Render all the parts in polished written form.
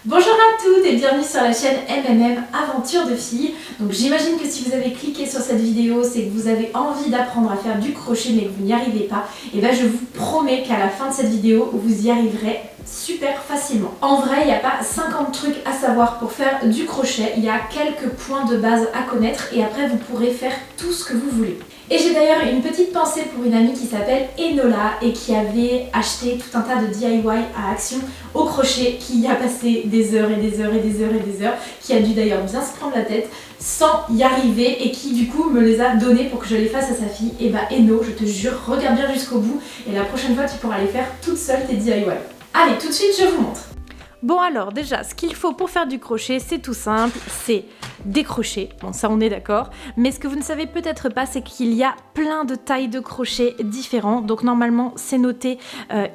Bonjour à toutes et bienvenue sur la chaîne MMM Aventure de filles. Donc j'imagine que si vous avez cliqué sur cette vidéo, c'est que vous avez envie d'apprendre à faire du crochet mais que vous n'y arrivez pas. Et bien je vous promets qu'à la fin de cette vidéo, vous y arriverez super facilement. En vrai, il n'y a pas 50 trucs à savoir pour faire du crochet, il y a quelques points de base à connaître et après vous pourrez faire tout ce que vous voulez. Et j'ai d'ailleurs une petite pensée pour une amie qui s'appelle Enola et qui avait acheté tout un tas de DIY à Action au crochet, qui y a passé des heures et des heures et des heures et des heures, qui a dû d'ailleurs bien se prendre la tête sans y arriver et qui du coup me les a donnés pour que je les fasse à sa fille. Et bah Eno, je te jure, regarde bien jusqu'au bout et la prochaine fois tu pourras les faire toute seule tes DIY. Allez, tout de suite je vous montre. Bon alors déjà, ce qu'il faut pour faire du crochet, c'est tout simple, c'est décrocher, bon ça on est d'accord, mais ce que vous ne savez peut-être pas, c'est qu'il y a plein de tailles de crochet différents, donc normalement c'est noté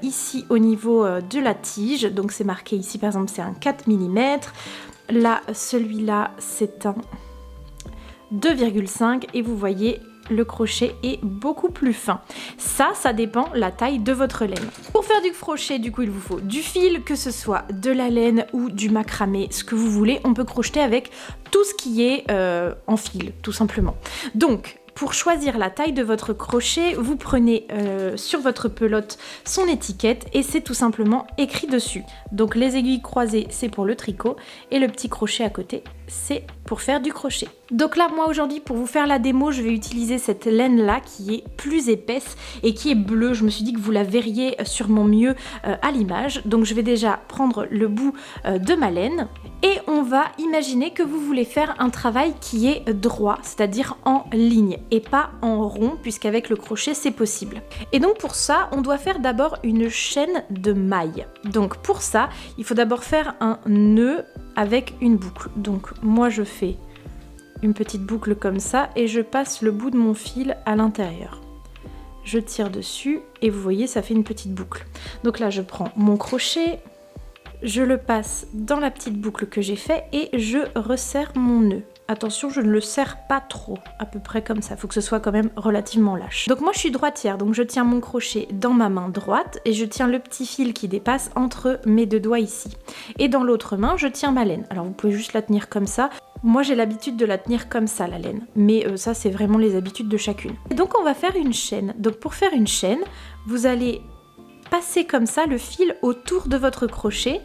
ici au niveau de la tige, donc c'est marqué ici par exemple c'est un 4 mm, là celui-là c'est un 2,5 et vous voyez le crochet est beaucoup plus fin. Ça dépend la taille de votre laine. Pour faire du crochet, du coup, il vous faut du fil, que ce soit de la laine ou du macramé, ce que vous voulez. On peut crocheter avec tout ce qui est en fil, tout simplement. Donc, pour choisir la taille de votre crochet, vous prenez sur votre pelote son étiquette et c'est tout simplement écrit dessus. Donc les aiguilles croisées, c'est pour le tricot et le petit crochet à côté, c'est pour faire du crochet. Donc là, moi aujourd'hui, pour vous faire la démo, je vais utiliser cette laine-là qui est plus épaisse et qui est bleue. Je me suis dit que vous la verriez sûrement mieux à l'image. Donc je vais déjà prendre le bout de ma laine et on va imaginer que vous voulez faire un travail qui est droit, c'est-à-dire en ligne et pas en rond, puisqu'avec le crochet c'est possible. Et donc pour ça, on doit faire d'abord une chaîne de mailles. Donc pour ça, il faut d'abord faire un nœud avec une boucle. Donc moi je fais une petite boucle comme ça et je passe le bout de mon fil à l'intérieur. Je tire dessus et vous voyez ça fait une petite boucle. Donc là je prends mon crochet, je le passe dans la petite boucle que j'ai fait et je resserre mon nœud. Attention, je ne le serre pas trop, à peu près comme ça, il faut que ce soit quand même relativement lâche. Donc moi je suis droitière, donc je tiens mon crochet dans ma main droite et je tiens le petit fil qui dépasse entre mes deux doigts ici. Et dans l'autre main, je tiens ma laine. Alors vous pouvez juste la tenir comme ça. Moi j'ai l'habitude de la tenir comme ça la laine, mais ça c'est vraiment les habitudes de chacune. Et donc on va faire une chaîne. Donc pour faire une chaîne, vous allez passer comme ça le fil autour de votre crochet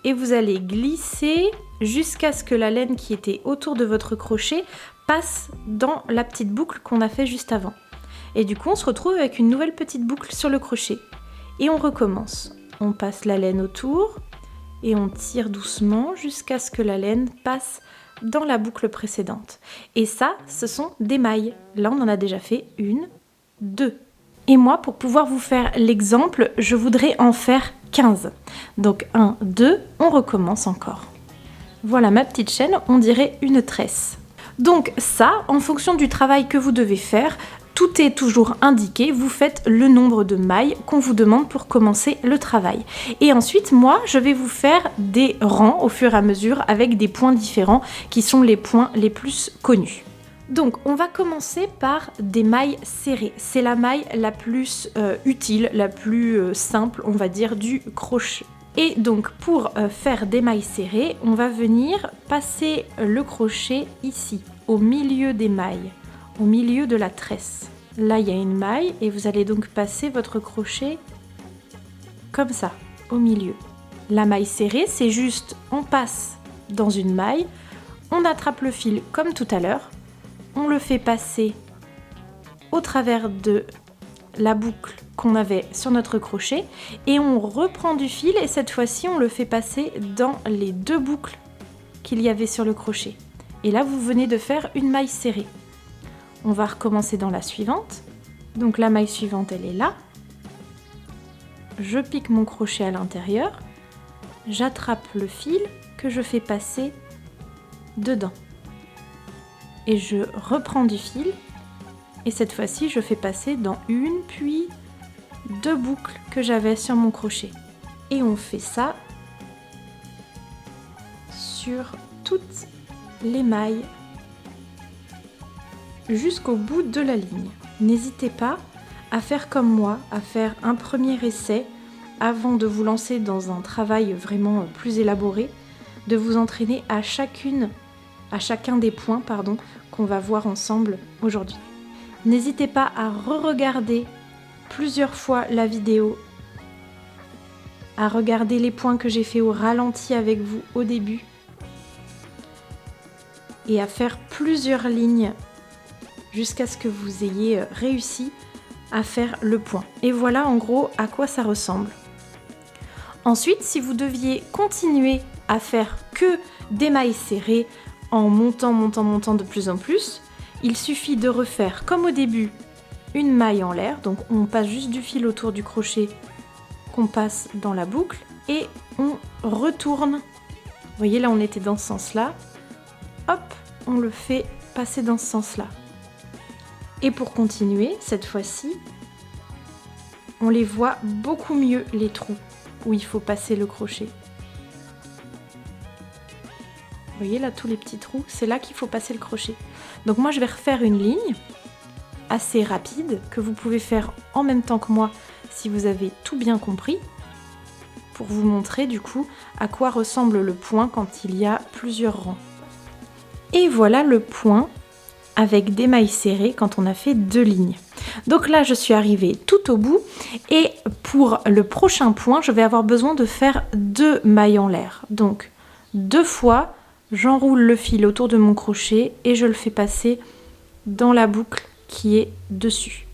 et vous allez glisser jusqu'à ce que la laine qui était autour de votre crochet passe dans la petite boucle qu'on a fait juste avant. Et du coup on se retrouve avec une nouvelle petite boucle sur le crochet. Et on recommence. On passe la laine autour et on tire doucement jusqu'à ce que la laine passe dans la boucle précédente. Et ça, ce sont des mailles. Là on en a déjà fait une, deux. Et moi, pour pouvoir vous faire l'exemple, je voudrais en faire 15. Donc 1, 2, on recommence encore. Voilà ma petite chaîne, on dirait une tresse. Donc ça, en fonction du travail que vous devez faire, tout est toujours indiqué, vous faites le nombre de mailles qu'on vous demande pour commencer le travail. Et ensuite, moi, je vais vous faire des rangs au fur et à mesure avec des points différents qui sont les points les plus connus. Donc on va commencer par des mailles serrées. C'est la maille la plus utile, la plus simple, on va dire, du crochet. Et donc pour faire des mailles serrées, on va venir passer le crochet ici, au milieu des mailles, au milieu de la tresse. Là il y a une maille et vous allez donc passer votre crochet comme ça, au milieu. La maille serrée, c'est juste, on passe dans une maille, on attrape le fil comme tout à l'heure, on le fait passer au travers de la boucle qu'on avait sur notre crochet et on reprend du fil et cette fois-ci on le fait passer dans les deux boucles qu'il y avait sur le crochet. Et là vous venez de faire une maille serrée. On va recommencer dans la suivante. Donc la maille suivante elle est là. Je pique mon crochet à l'intérieur. J'attrape le fil que je fais passer dedans. Et je reprends du fil et cette fois-ci je fais passer dans une puis deux boucles que j'avais sur mon crochet et on fait ça sur toutes les mailles jusqu'au bout de la ligne. N'hésitez pas à faire comme moi, à faire un premier essai avant de vous lancer dans un travail vraiment plus élaboré. de vous entraîner à chacun des points qu'on va voir ensemble aujourd'hui. N'hésitez pas à re-regarder plusieurs fois la vidéo, à regarder les points que j'ai fait au ralenti avec vous au début et à faire plusieurs lignes jusqu'à ce que vous ayez réussi à faire le point. Et voilà en gros à quoi ça ressemble. Ensuite, si vous deviez continuer à faire que des mailles serrées en montant de plus en plus, il suffit de refaire comme au début une maille en l'air, donc on passe juste du fil autour du crochet qu'on passe dans la boucle et on retourne. Vous voyez là on était dans ce sens-là, hop, on le fait passer dans ce sens-là. Et pour continuer, cette fois-ci, on les voit beaucoup mieux les trous où il faut passer le crochet. Vous voyez là tous les petits trous, c'est là qu'il faut passer le crochet. Donc moi je vais refaire une ligne assez rapide que vous pouvez faire en même temps que moi si vous avez tout bien compris, pour vous montrer du coup à quoi ressemble le point quand il y a plusieurs rangs. Et voilà le point avec des mailles serrées quand on a fait 2 lignes. Donc là je suis arrivée tout au bout et pour le prochain point je vais avoir besoin de faire 2 mailles en l'air. Donc 2 fois j'enroule le fil autour de mon crochet et je le fais passer dans la boucle qui est dessus.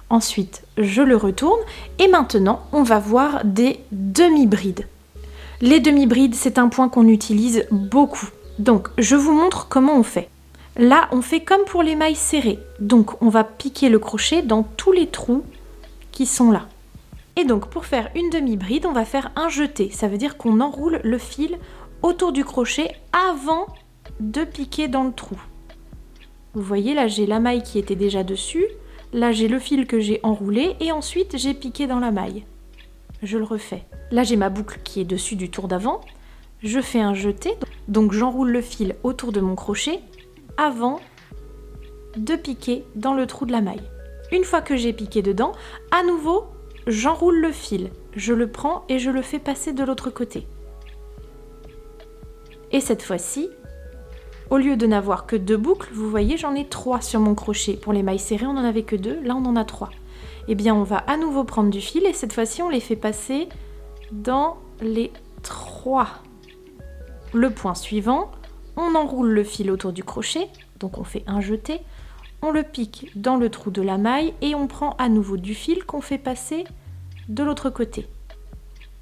Ensuite je le retourne et maintenant on va voir des demi-brides. Les demi-brides c'est un point qu'on utilise beaucoup. Donc je vous montre comment on fait. Là, on fait comme pour les mailles serrées. Donc, on va piquer le crochet dans tous les trous qui sont là. Et donc, pour faire une demi-bride, on va faire un jeté. Ça veut dire qu'on enroule le fil autour du crochet avant de piquer dans le trou. Vous voyez, là, j'ai la maille qui était déjà dessus. Là, j'ai le fil que j'ai enroulé et ensuite, j'ai piqué dans la maille. Je le refais. Là, j'ai ma boucle qui est dessus du tour d'avant. Je fais un jeté. Donc, j'enroule le fil autour de mon crochet avant de piquer dans le trou de la maille. Une fois que j'ai piqué dedans, à nouveau, j'enroule le fil. Je le prends et je le fais passer de l'autre côté. Et cette fois-ci, au lieu de n'avoir que 2 boucles, vous voyez, j'en ai 3 sur mon crochet. Pour les mailles serrées, on n'en avait que 2, là on en a 3. Eh bien, on va à nouveau prendre du fil et cette fois-ci, on les fait passer dans les 3. Le point suivant, on enroule le fil autour du crochet, donc on fait un jeté, on le pique dans le trou de la maille et on prend à nouveau du fil qu'on fait passer de l'autre côté.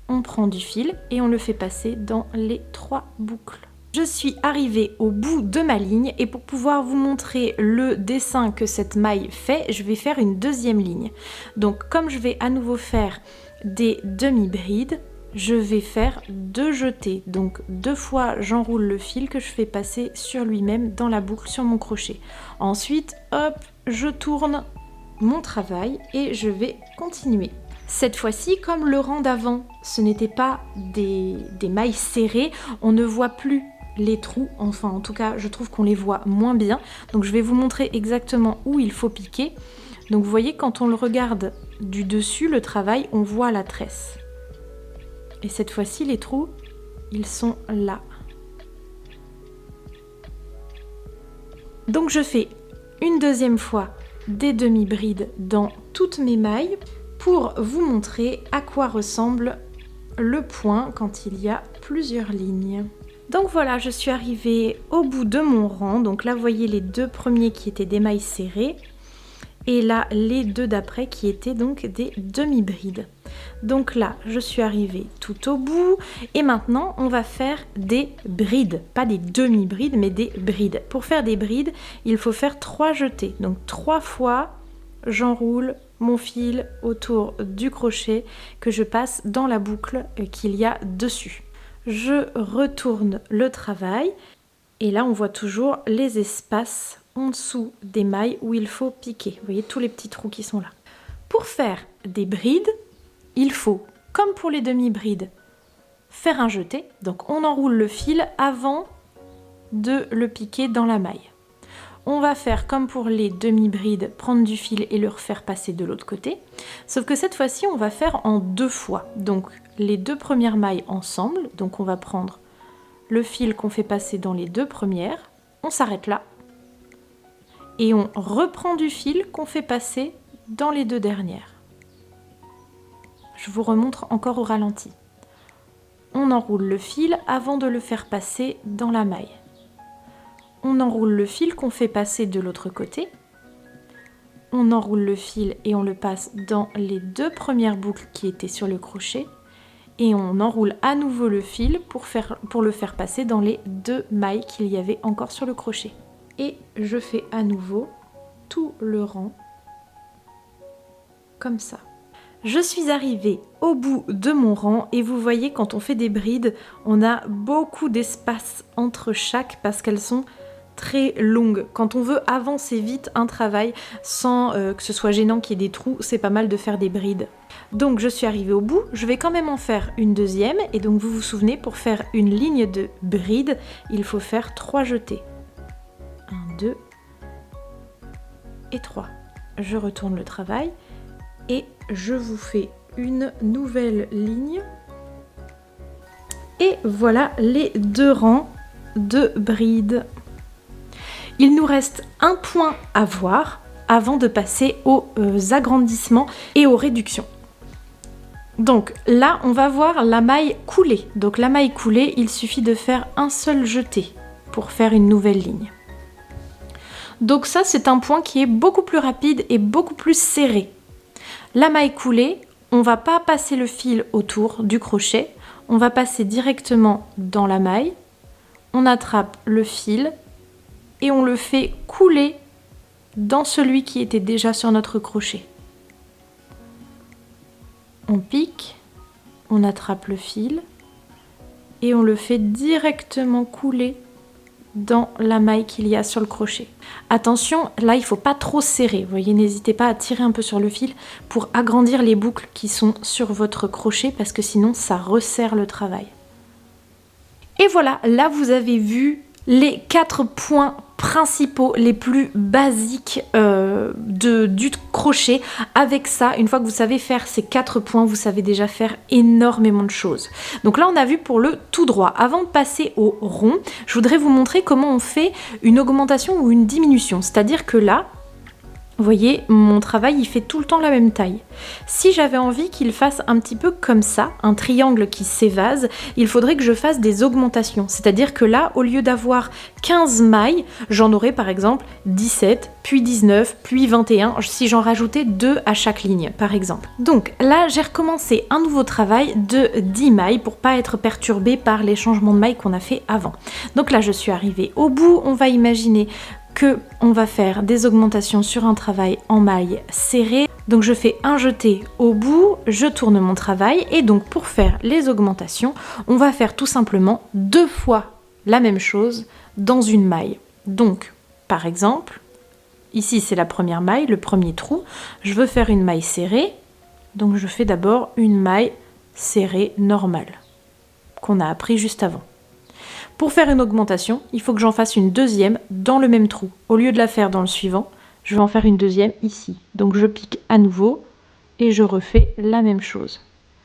On prend du fil et on le fait passer dans les 3 boucles. Je suis arrivée au bout de ma ligne et pour pouvoir vous montrer le dessin que cette maille fait, je vais faire une deuxième ligne. Donc comme je vais à nouveau faire des demi-brides, je vais faire 2 jetés, donc 2 fois j'enroule le fil que je fais passer sur lui-même dans la boucle sur mon crochet. Ensuite, hop, je tourne mon travail et je vais continuer. Cette fois-ci, comme le rang d'avant, ce n'était pas des mailles serrées, on ne voit plus les trous, enfin en tout cas je trouve qu'on les voit moins bien. Donc je vais vous montrer exactement où il faut piquer. Donc vous voyez quand on le regarde du dessus, le travail, on voit la tresse. Et cette fois-ci, les trous, ils sont là. Donc je fais une deuxième fois des demi-brides dans toutes mes mailles pour vous montrer à quoi ressemble le point quand il y a plusieurs lignes. Donc voilà, je suis arrivée au bout de mon rang. Donc là, vous voyez les 2 premiers qui étaient des mailles serrées. Et là, les 2 d'après qui étaient donc des demi-brides. Donc là, je suis arrivée tout au bout. Et maintenant, on va faire des brides. Pas des demi-brides, mais des brides. Pour faire des brides, il faut faire 3 jetés. Donc 3 fois, j'enroule mon fil autour du crochet que je passe dans la boucle qu'il y a dessus. Je retourne le travail. Et là, on voit toujours les espaces en dessous des mailles où il faut piquer. Vous voyez tous les petits trous qui sont là. Pour faire des brides, il faut, comme pour les demi-brides, faire un jeté. Donc on enroule le fil avant de le piquer dans la maille. On va faire comme pour les demi-brides, prendre du fil et le refaire passer de l'autre côté. Sauf que cette fois-ci, on va faire en 2 fois. Donc les 2 premières mailles ensemble. Donc on va prendre le fil qu'on fait passer dans les 2 premières, on s'arrête là et on reprend du fil qu'on fait passer dans les 2 dernières. Je vous remontre encore au ralenti. On enroule le fil avant de le faire passer dans la maille. On enroule le fil qu'on fait passer de l'autre côté. On enroule le fil et on le passe dans les 2 premières boucles qui étaient sur le crochet. Et on enroule à nouveau le fil pour le faire passer dans les 2 mailles qu'il y avait encore sur le crochet. Et je fais à nouveau tout le rang comme ça. Je suis arrivée au bout de mon rang et vous voyez, quand on fait des brides, on a beaucoup d'espace entre chaque parce qu'elles sont très longues. Quand on veut avancer vite un travail sans que ce soit gênant qu'il y ait des trous, c'est pas mal de faire des brides. Donc je suis arrivée au bout, je vais quand même en faire une deuxième et donc vous vous souvenez, pour faire une ligne de bride, il faut faire 3 jetés. 1, 2 et 3. Je retourne le travail et je vous fais une nouvelle ligne. Et voilà les 2 rangs de brides. Il nous reste un point à voir avant de passer aux agrandissements et aux réductions. Donc là, on va voir la maille coulée. Donc la maille coulée, il suffit de faire un seul jeté pour faire une nouvelle ligne. Donc ça, c'est un point qui est beaucoup plus rapide et beaucoup plus serré. La maille coulée, on ne va pas passer le fil autour du crochet, on va passer directement dans la maille, on attrape le fil et on le fait couler dans celui qui était déjà sur notre crochet. On pique, on attrape le fil et on le fait directement couler dans la maille qu'il y a sur le crochet. Attention, là il ne faut pas trop serrer, vous voyez, n'hésitez pas à tirer un peu sur le fil pour agrandir les boucles qui sont sur votre crochet parce que sinon ça resserre le travail. Et voilà, là vous avez vu les 4 points principaux, les plus basiques du crochet. Avec ça, une fois que vous savez faire ces 4 points, vous savez déjà faire énormément de choses. Donc là, on a vu pour le tout droit. Avant de passer au rond, je voudrais vous montrer comment on fait une augmentation ou une diminution. C'est-à-dire que là, vous voyez, mon travail, il fait tout le temps la même taille. Si j'avais envie qu'il fasse un petit peu comme ça, un triangle qui s'évase, il faudrait que je fasse des augmentations. C'est-à-dire que là, au lieu d'avoir 15 mailles, j'en aurais par exemple 17, puis 19, puis 21, si j'en rajoutais 2 à chaque ligne, par exemple. Donc là, j'ai recommencé un nouveau travail de 10 mailles pour pas être perturbée par les changements de mailles qu'on a fait avant. Donc là, je suis arrivée au bout. On va imaginer on va faire des augmentations sur un travail en maille serrée. Donc je fais un jeté au bout, je tourne mon travail et donc pour faire les augmentations, on va faire tout simplement 2 fois la même chose dans une maille. Donc par exemple, ici c'est la première maille, le premier trou, je veux faire une maille serrée, donc je fais d'abord une maille serrée normale qu'on a appris juste avant. Pour faire une augmentation, il faut que j'en fasse une deuxième dans le même trou. Au lieu de la faire dans le suivant, je vais en faire une deuxième ici. Donc je pique à nouveau et je refais la même chose.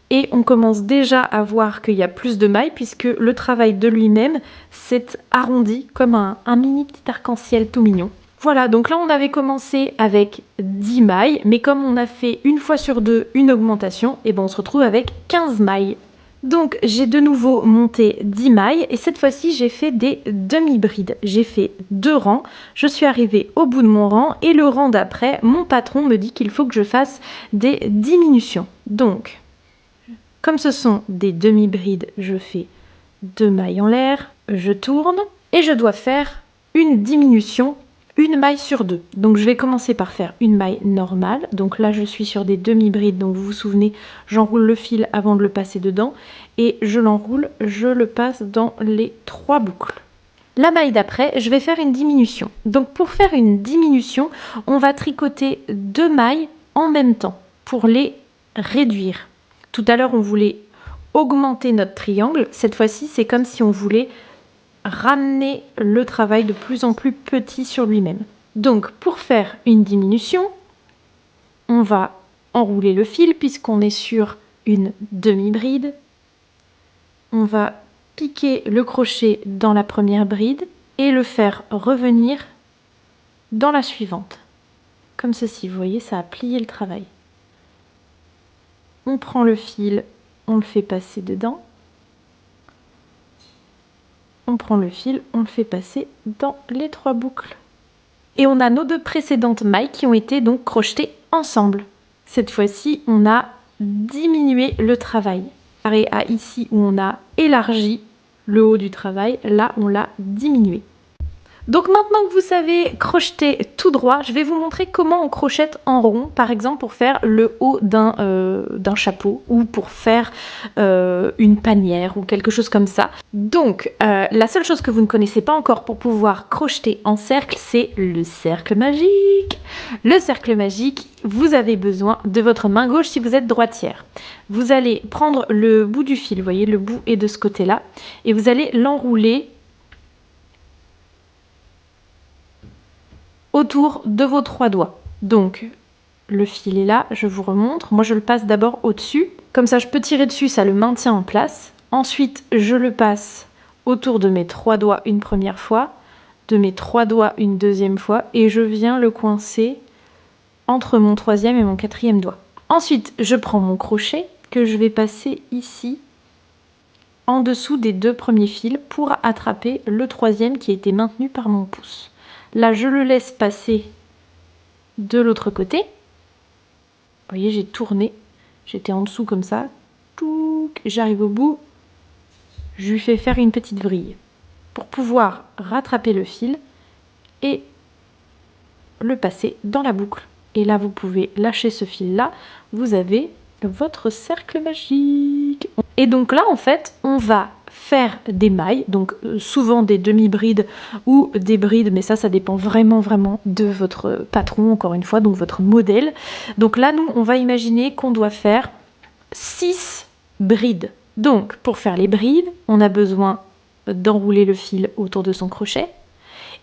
Et on commence déjà à voir qu'il y a plus de mailles puisque le travail de lui-même s'est arrondi comme un mini petit arc-en-ciel tout mignon. Voilà, donc là on avait commencé avec 10 mailles, mais comme on a fait une fois sur 2 une augmentation, et ben on se retrouve avec 15 mailles. Donc j'ai de nouveau monté 10 mailles et cette fois-ci j'ai fait des demi-brides. J'ai fait 2 rangs, je suis arrivée au bout de mon rang et le rang d'après, mon patron me dit qu'il faut que je fasse des diminutions. Donc, comme ce sont des demi-brides, je fais 2 mailles en l'air, je tourne et je dois faire une diminution, une maille sur 2. Donc je vais commencer par faire une maille normale. Donc là je suis sur des demi-brides, donc vous vous souvenez, j'enroule le fil avant de le passer dedans et je l'enroule, je le passe dans les 3 boucles. La maille d'après, je vais faire une diminution. Donc pour faire une diminution, on va tricoter 2 mailles en même temps pour les réduire. Tout à l'heure on voulait augmenter notre triangle, cette fois-ci c'est comme si on voulait ramener le travail de plus en plus petit sur lui-même. Donc pour faire une diminution, on va enrouler le fil puisqu'on est sur une demi-bride. On va piquer le crochet dans la première bride et le faire revenir dans la suivante. Comme ceci, vous voyez, ça a plié le travail. On prend le fil, on le fait passer dedans. On prend le fil, on le fait passer dans les 3 boucles. Et on a nos 2 précédentes mailles qui ont été donc crochetées ensemble. Cette fois-ci, on a diminué le travail. Pareil à ici où on a élargi le haut du travail, là on l'a diminué. Donc maintenant que vous savez crocheter tout droit, je vais vous montrer comment on crochette en rond, par exemple pour faire le haut d'un chapeau ou pour faire une panière ou quelque chose comme ça. Donc la seule chose que vous ne connaissez pas encore pour pouvoir crocheter en cercle, c'est le cercle magique. Le cercle magique, vous avez besoin de votre main gauche si vous êtes droitière. Vous allez prendre le bout du fil, vous voyez le bout est de ce côté-là, et vous allez l'enrouler autour de vos 3 doigts. Donc, le fil est là, je vous remontre. Moi, je le passe d'abord au-dessus. Comme ça, je peux tirer dessus, ça le maintient en place. Ensuite, je le passe autour de mes 3 doigts une première fois, de mes 3 doigts une deuxième fois, et je viens le coincer entre mon 3e et mon 4e doigt. Ensuite, je prends mon crochet que je vais passer ici, en dessous des 2 premiers fils, pour attraper le 3e qui a été maintenu par mon pouce. Là, je le laisse passer de l'autre côté. Vous voyez, j'ai tourné. J'étais en dessous comme ça. J'arrive au bout. Je lui fais faire une petite vrille pour pouvoir rattraper le fil et le passer dans la boucle. Et là, vous pouvez lâcher ce fil-là. Vous avez votre cercle magique. Et donc là, en fait, on va faire des mailles, donc souvent des demi-brides ou des brides, mais ça dépend vraiment de votre patron, encore une fois, donc votre modèle. Donc là, nous, on va imaginer qu'on doit faire 6 brides. Donc, pour faire les brides, on a besoin d'enrouler le fil autour de son crochet.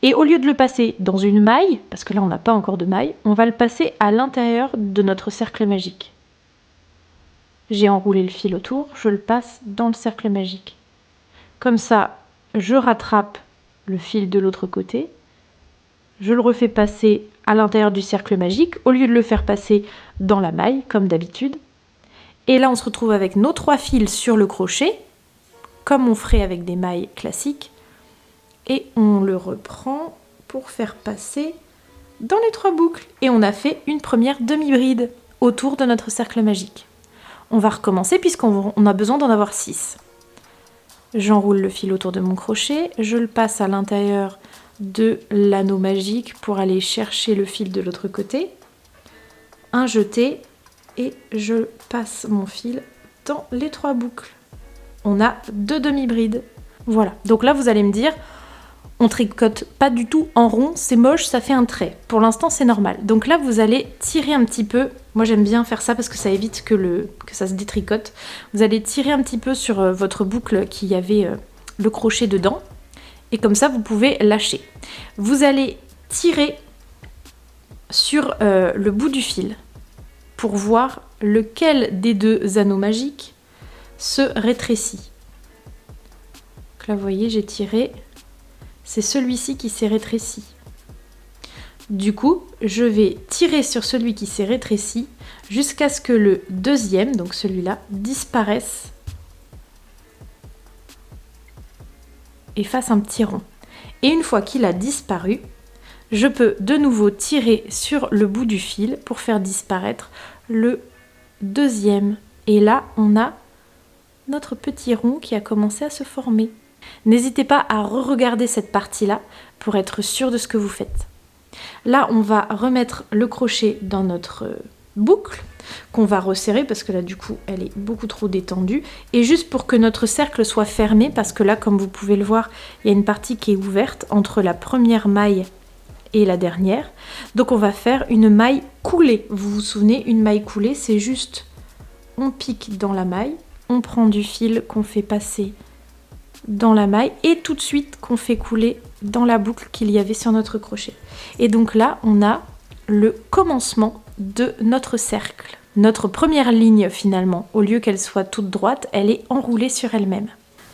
Et au lieu de le passer dans une maille, parce que là, on n'a pas encore de maille, on va le passer à l'intérieur de notre cercle magique. J'ai enroulé le fil autour, je le passe dans le cercle magique. Comme ça, je rattrape le fil de l'autre côté, je le refais passer à l'intérieur du cercle magique, au lieu de le faire passer dans la maille, comme d'habitude. Et là, on se retrouve avec nos 3 fils sur le crochet, comme on ferait avec des mailles classiques, et on le reprend pour faire passer dans les 3 boucles. Et on a fait une première demi-bride autour de notre cercle magique. On va recommencer puisqu'on a besoin d'en avoir 6. J'enroule le fil autour de mon crochet, je le passe à l'intérieur de l'anneau magique pour aller chercher le fil de l'autre côté, un jeté et je passe mon fil dans les 3 boucles. On a 2 demi-brides. Voilà, donc là vous allez me dire, on tricote pas du tout en rond, c'est moche, ça fait un trait. Pour l'instant c'est normal. Donc là vous allez tirer un petit peu, moi j'aime bien faire ça parce que ça évite que ça se détricote. Vous allez tirer un petit peu sur votre boucle qui avait le crochet dedans, et comme ça vous pouvez lâcher. Vous allez tirer sur le bout du fil pour voir lequel des 2 anneaux magiques se rétrécit. Donc là vous voyez, j'ai tiré, c'est celui-ci qui s'est rétréci. Du coup, je vais tirer sur celui qui s'est rétréci jusqu'à ce que le 2e, donc celui-là, disparaisse et fasse un petit rond. Et une fois qu'il a disparu, je peux de nouveau tirer sur le bout du fil pour faire disparaître le 2e. Et là, on a notre petit rond qui a commencé à se former. N'hésitez pas à re-regarder cette partie-là pour être sûr de ce que vous faites. Là, on va remettre le crochet dans notre boucle qu'on va resserrer parce que là, du coup, elle est beaucoup trop détendue. Et juste pour que notre cercle soit fermé, parce que là, comme vous pouvez le voir, il y a une partie qui est ouverte entre la première maille et la dernière. Donc, on va faire une maille coulée. Vous vous souvenez, une maille coulée, c'est juste, on pique dans la maille, on prend du fil qu'on fait passer dans la maille et tout de suite qu'on fait couler dans la boucle qu'il y avait sur notre crochet. Et donc là, on a le commencement de notre cercle. Notre première ligne finalement, au lieu qu'elle soit toute droite, elle est enroulée sur elle-même.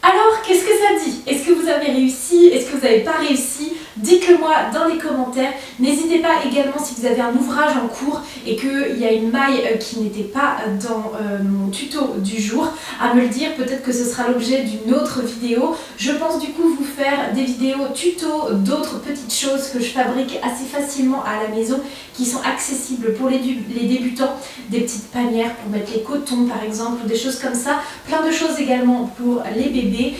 Alors, qu'est-ce que ça dit? Est-ce que vous avez réussi? Est-ce que vous n'avez pas réussi? Dites-le moi dans les commentaires. N'hésitez pas également si vous avez un ouvrage en cours et qu'il y a une maille qui n'était pas dans mon tuto du jour, à me le dire. Peut-être que ce sera l'objet d'une autre vidéo. Je pense du coup vous faire des vidéos tuto d'autres petites choses que je fabrique assez facilement à la maison qui sont accessibles pour les débutants. Des petites panières pour mettre les cotons par exemple ou des choses comme ça. Plein de choses également pour les bébés.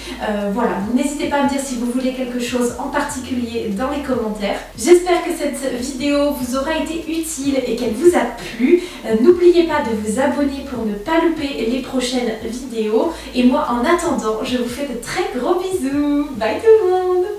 Voilà, donc n'hésitez pas à me dire si vous voulez quelque chose en particulier dans les commentaires. J'espère que cette vidéo vous aura été utile et qu'elle vous a plu. N'oubliez pas de vous abonner pour ne pas louper les prochaines vidéos. Et moi, en attendant, je vous fais de très gros bisous. Bye tout le monde!